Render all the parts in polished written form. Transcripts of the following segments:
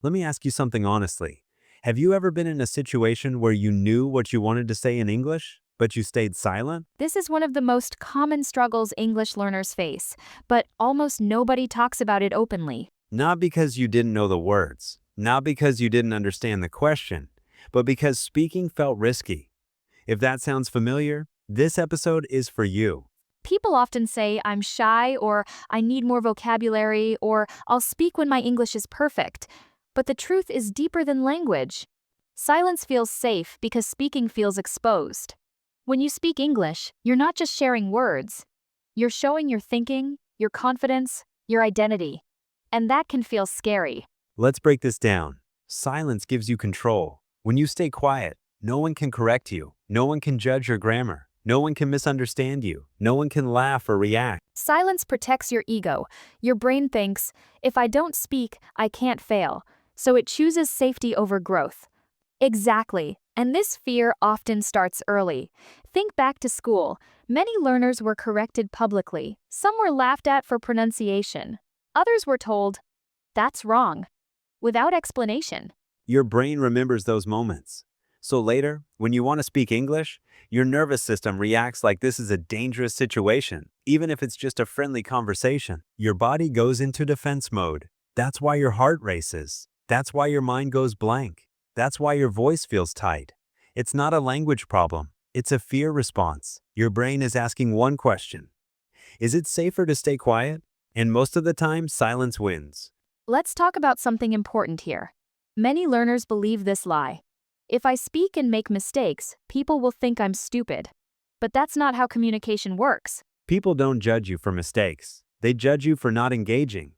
Let me ask you something honestly. Have you ever been in a situation where you knew what you wanted to say in English, but you stayed silent? This is one of the most common struggles English learners face, but almost nobody talks about it openly. Not because you didn't know the words, not because you didn't understand the question, but because speaking felt risky. If that sounds familiar, this episode is for you. People often say I'm shy or I need more vocabulary or I'll speak when my English is perfect. But the truth is deeper than language. Silence feels safe because speaking feels exposed. When you speak English, you're not just sharing words. You're showing your thinking, your confidence, your identity. And that can feel scary. Let's break this down. Silence gives you control. When you stay quiet, no one can correct you, no one can judge your grammar, no one can misunderstand you, no one can laugh or react. Silence protects your ego. Your brain thinks, if I don't speak, I can't fail. So it chooses safety over growth. Exactly. And this fear often starts early. Think back to school. Many learners were corrected publicly. Some were laughed at for pronunciation. Others were told, that's wrong, without explanation. Your brain remembers those moments. So later, when you want to speak English, your nervous system reacts like this is a dangerous situation, even if it's just a friendly conversation. Your body goes into defense mode. That's why your heart races. That's why your mind goes blank. That's why your voice feels tight. It's not a language problem. It's a fear response. Your brain is asking one question. Is it safer to stay quiet? And most of the time, silence wins. Let's talk about something important here. Many learners believe this lie. If I speak and make mistakes, people will think I'm stupid. But that's not how communication works. People don't judge you for mistakes. They judge you for not engaging.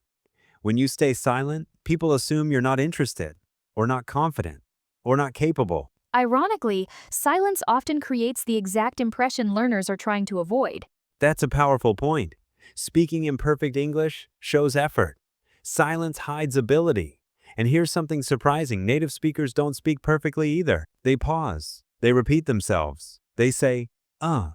When you stay silent, people assume you're not interested, or not confident, or not capable. Ironically, silence often creates the exact impression learners are trying to avoid. That's a powerful point. Speaking imperfect English shows effort. Silence hides ability. And here's something surprising. Native speakers don't speak perfectly either. They pause. They repeat themselves. They say, and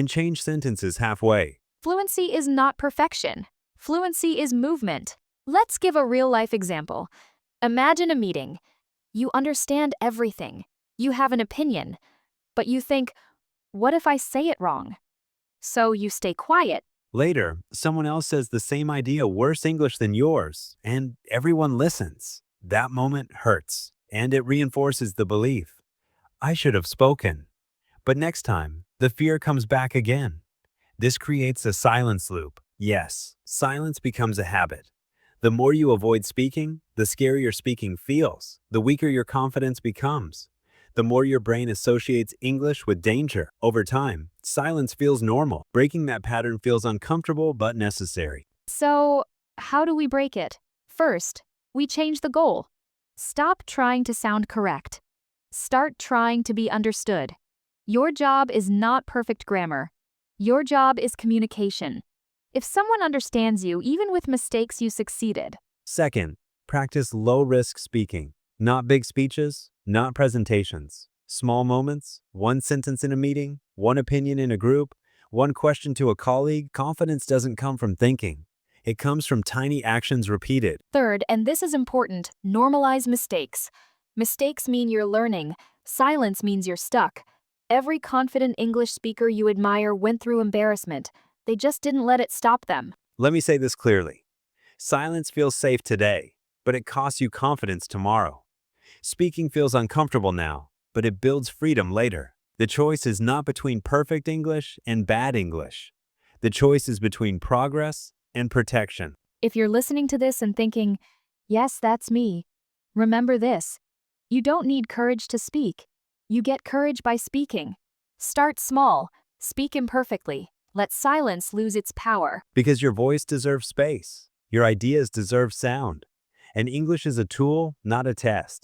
change sentences halfway. Fluency is not perfection. Fluency is movement. Let's give a real-life example. Imagine a meeting. You understand everything. You have an opinion. But you think, what if I say it wrong? So you stay quiet. Later, someone else says the same idea worse English than yours, and everyone listens. That moment hurts, and it reinforces the belief. I should have spoken. But next time, the fear comes back again. This creates a silence loop. Yes, silence becomes a habit. The more you avoid speaking, the scarier speaking feels, the weaker your confidence becomes. The more your brain associates English with danger. Over time, silence feels normal. Breaking that pattern feels uncomfortable but necessary. So, how do we break it? First, we change the goal. Stop trying to sound correct. Start trying to be understood. Your job is not perfect grammar. Your job is communication. If someone understands you, even with mistakes, you succeeded. Second, practice low-risk speaking. Not big speeches, not presentations. Small moments, one sentence in a meeting, one opinion in a group, one question to a colleague. Confidence doesn't come from thinking. It comes from tiny actions repeated. Third, and this is important, normalize mistakes. Mistakes mean you're learning. Silence means you're stuck. Every confident English speaker you admire went through embarrassment. They just didn't let it stop them. Let me say this clearly. Silence feels safe today, but it costs you confidence tomorrow. Speaking feels uncomfortable now, but it builds freedom later. The choice is not between perfect English and bad English. The choice is between progress and protection. If you're listening to this and thinking, yes, that's me, remember this. You don't need courage to speak. You get courage by speaking. Start small. Speak imperfectly. Let silence lose its power. Because your voice deserves space. Your ideas deserve sound. And English is a tool, not a test.